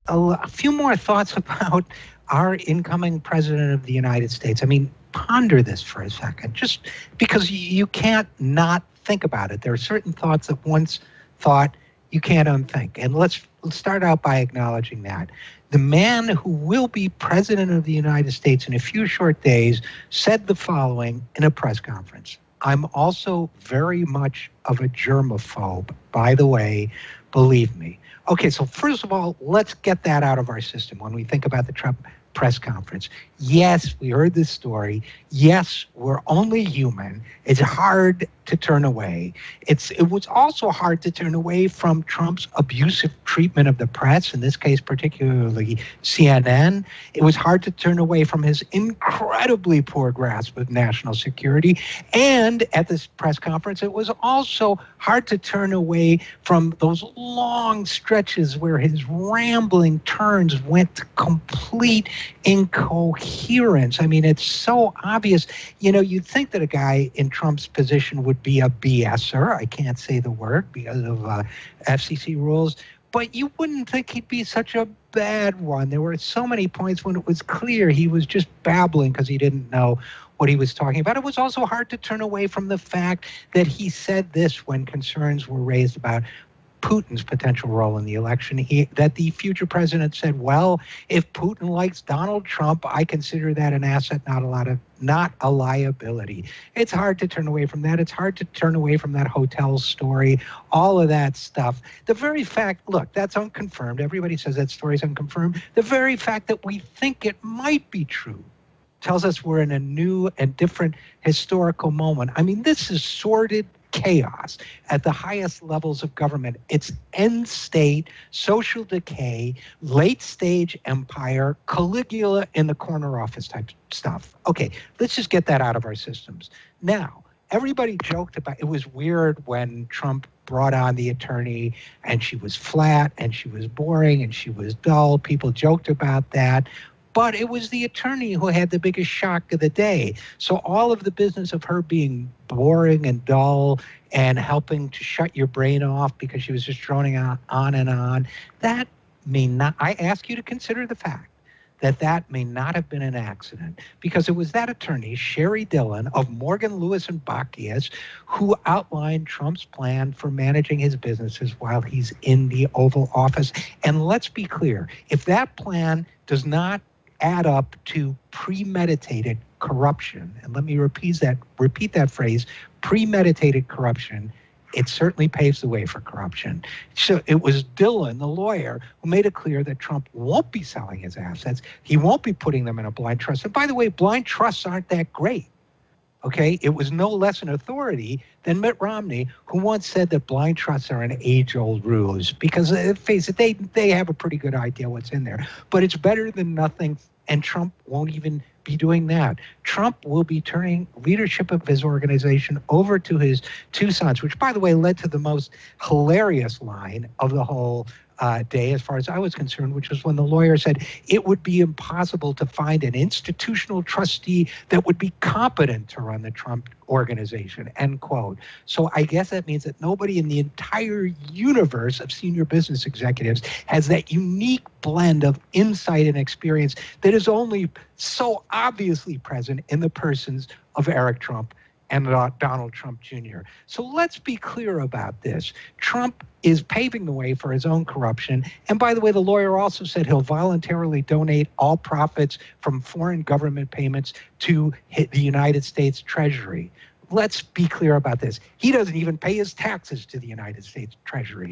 a few more thoughts about our incoming president of the United States. I mean, ponder this for a second, just because you can't not think about it. There are certain thoughts that once thought you can't unthink. And let's start out by acknowledging that. The man who will be president of the United States in a few short days said the following in a press conference. I'm also very much of a germaphobe, by the way, believe me. Okay, so first of all, let's get that out of our system when we think about the Trump press conference. Yes, we heard this story. Yes, we're only human. It's hard to turn away. It was also hard to turn away from Trump's abusive treatment of the press, in this case particularly CNN. It was hard to turn away from his incredibly poor grasp of national security. And at this press conference, it was also hard to turn away from those long stretches where his rambling turns went to complete incoherence. I mean, it's so obvious. You know, you'd think that a guy in Trump's position would be a BSer. I can't say the word because of FCC rules, but you wouldn't think he'd be such a bad one. There were so many points when it was clear he was just babbling because he didn't know what he was talking about. It was also hard to turn away from the fact that he said this when concerns were raised about Putin's potential role in the election, that the future president said, well, if Putin likes Donald Trump, I consider that an asset, not a liability. It's hard to turn away from that. It's hard to turn away from that hotel story, all of that stuff. The very fact, look, that's unconfirmed. Everybody says that story's unconfirmed. The very fact that we think it might be true tells us we're in a new and different historical moment. I mean, this is sordid chaos at the highest levels of government. It's end state, social decay, late stage empire, Caligula in the corner office type stuff. Okay, let's just get that out of our systems. Now, everybody joked about it was weird when Trump brought on the attorney and she was flat and she was boring and she was dull. People joked about that. But it was the attorney who had the biggest shock of the day. So all of the business of her being boring and dull and helping to shut your brain off because she was just droning on and on, that may not, I ask you to consider the fact that may not have been an accident, because it was that attorney, Sherry Dillon of Morgan, Lewis and Bockius, who outlined Trump's plan for managing his businesses while he's in the Oval Office. And let's be clear, if that plan does not add up to premeditated corruption, and let me repeat that phrase, premeditated corruption, it certainly paves the way for corruption. So it was Dillon, the lawyer, who made it clear that Trump won't be selling his assets. He won't be putting them in a blind trust. And by the way, blind trusts aren't that great. Okay, it was no less an authority than Mitt Romney, who once said that blind trusts are an age-old ruse, because face it, they have a pretty good idea what's in there. But it's better than nothing, and Trump won't even be doing that. Trump will be turning leadership of his organization over to his two sons, which, by the way, led to the most hilarious line of the whole day, as far as I was concerned, which was when the lawyer said it would be impossible to find an institutional trustee that would be competent to run the Trump organization, end quote. So I guess that means that nobody in the entire universe of senior business executives has that unique blend of insight and experience that is only so obviously present in the persons of Eric Trump and Donald Trump Jr. So let's be clear about this. Trump is paving the way for his own corruption. And by the way, the lawyer also said he'll voluntarily donate all profits from foreign government payments to the United States Treasury. Let's be clear about this. He doesn't even pay his taxes to the United States Treasury.